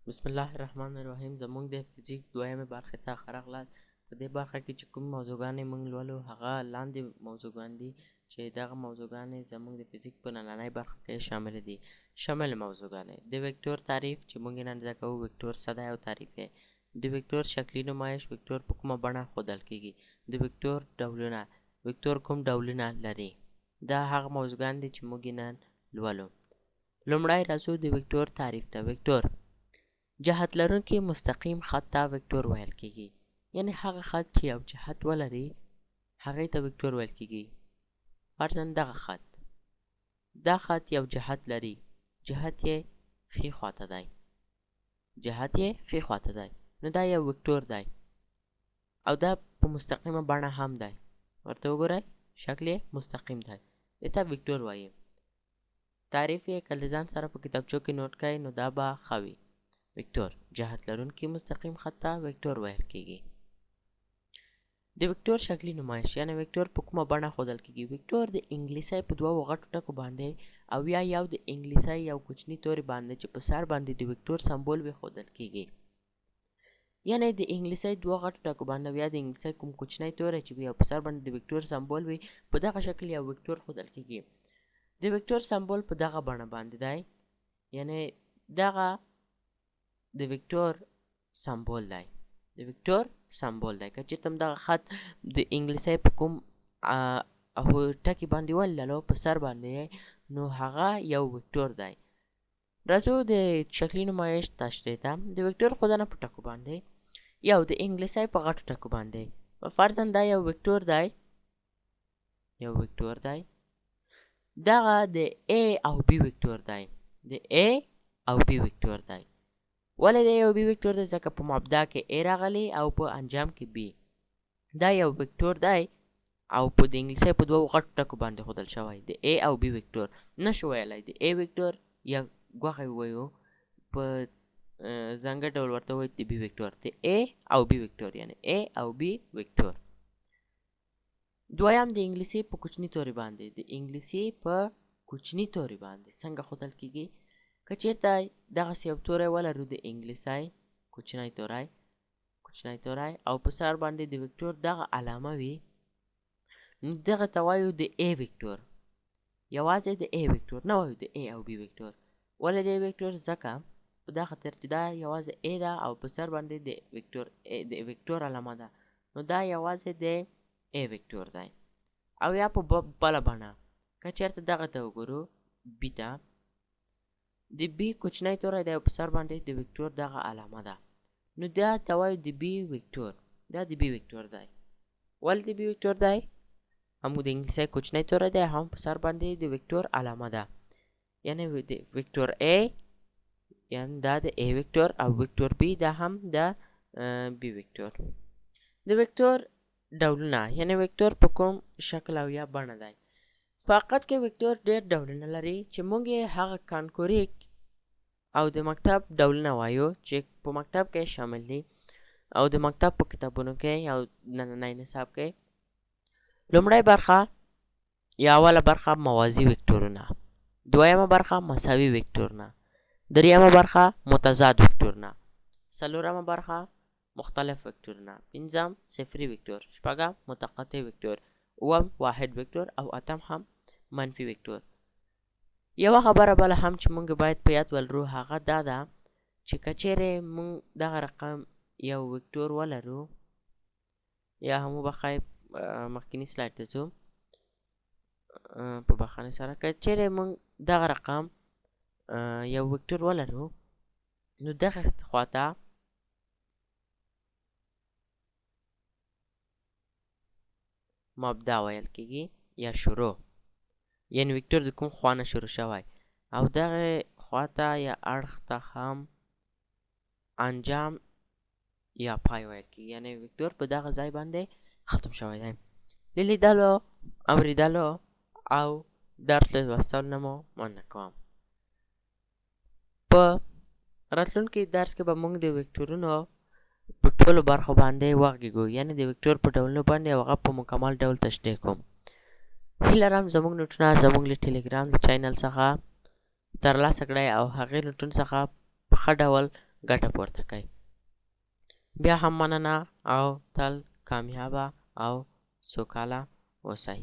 بسم الله الرحمن الرحیم. زمونږ د فزیک دوهمه برخه ته ښه راغلاست. په دې برخه کې چې کوم موضوعګانې موږ لولو هغه لاندې موضوعګان دي چې دغه موضوعګانې زمونږ د فزیک په نننۍ برخه کې شامل دي. شامل موضوعګانې د ویکتور تعریف چې موږ نن زده کوو. ویکتور څه دی او تعریف یې. د ویکتور شکلي نمایش ویکتور په کومه بڼه ښودل کیږي. د ویکتور ډولونه ویکتور کوم ډولونه لري. دا هغه موضوعګان دي چې موږ نن لولو. لومړی راځو د ویکتور تعریف ته. ویکتور جهت لرونکي مستقیم خط ته ویکتور ویل کیږي. یعنی هغه خط چې یو جهت ولري هغې ته ویکتور ویل کیږي. فرضاً دغه خط دا خط یو جهت لري، جهت یې ښي خواته دی، جهت یې ښي خواته دی، نو دا یو ویکتور دی او دا په مستقیمه بڼه هم دی. ورته وګورئ شکل یې مستقیم دی، دې ته ویکتور وایي. تعریف یې که له ځان سره په کتابچو کې نوټ کړئ نو دا به ښه وي. ویکتور جهت لرونکي مستقیم خط ته ویکتور ویل کیږي. د ویکتور شکلي نمایش یعنی ویکتور په کومه بڼه ښودل کیږي. ویکتور د انګلیسي په دوو غټو ټکو باندې او یا یو د انګلیسي یو کوچني توري باندې چې په سر باندې د ویکتور سمبول وي ښودل کیږي. یعنی د انګلیسي دوه غټو ټکو باندې یا د انګلیسي کوم کوچنی توری چې وي او په سر باندې د ویکتور سمبول وي په دغه شکل یو ویکتور ښودل کیږي. د ویکتور سمبول په دغه بڼه باندې دی، یعنی دغه د ویکتور سمبول دی. د ویکتور سمبول دی. که چېرته هم دغه خط د انګلیسي په کوم ټکي باندې ولولو په سر باندې نو هغه یو ویکتور دی. راځو د شکلي نمایش تشریح ته. د ویکتور ښودنه په ټکو باندې یو د انګلیسي په غټو ټکو باندې فرضاً دا یو ویکتور دی، یو ویکتور دی. دغه د A او B ویکتور دی، د A او B ویکتور دی. ولې د A او B ویکتور دی؟ ځکه په مبدا کې A راغلی او په انجام کې B. دا یو ویکتور دی او په د انګلیسي په دوو غټو ټکو باندې ښودل شوی. د A او B ویکتور نشو ویلی د A ویکتور یا ګوښه ووایو په ځانګړي ډول ورته وایو د B ویکتور. د A او B ویکتور یعنی A او B ویکتور. دویم د انګلیسي په کوچني توري باندې، د انګلیسي په کوچني توري باندې څنګه ښودل کیږي. که چېرته دغسې یو توری ولرو د انګلیسي کوچنی توری او په سر باندې د ویکتور دغه علامه وي نو دغه ته وایو د A ویکتور. یوازې د A ویکتور نه وایو د A او B ویکتور. ولې د A ویکتور؟ ځکه په دا خاطر چې دا یوازې A ده او په سر باندې د ویکتور علامه ده نو دا یوازې د A ویکتور دی. او یا په بله بڼه که چېرته دغه ته وګورو B ته، د B کوچنی توری دی او په سر باندې د ویکتور دغه علامه ده نو دا ته وایو د B ویکتور. دا د B ویکتور دی. ولې د B ویکتور دی؟ هم د انګلیسي کوچنی توری دی هم په سر باندې د ویکتور علامه ده. یعنی د ویکتور A یعنی دا د A ویکتور او ویکتور B دا هم د B ویکتور. د ویکتور ډولونه یعنی ویکتور په کوم شکل او یا بڼه دی. په حقیقت کې ویکتور ډېر ډولونه لري چې موږ یې هغه کانکوریک او د مکتب ډولونه وایو چې په مکتب کې شامل دي او د مکتب په کتابونو کې او نننی نصاب کې. لومړی برخه یا اوله برخه موازي ویکتورونه، دویمه برخه مساوي ویکتورونه، دریمه برخه متضاد ویکتورونه، څلورمه برخه مختلف ویکتورونه، پنځم صفري ویکتور، شپږم متقاطع ویکتور، اووم واحد ویکتور او اتم هم منفي ویکتور. یوه خبره بله هم چې موږ باید په یاد ولرو هغه دا ده چې که چیرې موږ دغه رقم یو ویکتور ولرو یا هم وبښئ مخکیني سلاید ته ځو په بخښنې سره. که چیرې موږ دغه رقم یو ویکتور ولرو نو دغه خواته مبدا ویل کیږي یا شروع، یعنی ویکتور د کوم خوا نه شروع شوی او دغه خواته یا اړخ ته هم انجام یا پای ویل کیږي. یعنی ویکتور په دغه ځای باندې ختم شوی دی. لیدلو اوریدلو او درس لوستلو نه مو مننه کوم. په راتلونکي درس کې به موږ د ویکتورونو په ټولو برخو باندې وغږیږو، یعنی د ویکتور په ډولونو باندې هغه په مکمل ډول تشریح کوم. هیله لرم زموږ نوټونه زموږ له ټلګرام د چینل څخه ترلاسه کړئ او هغې نوټونو څخه په ښه ډول ګټه پورته کوي. بیا هم مننه او تل کامیابه او سوکاله اوسئ.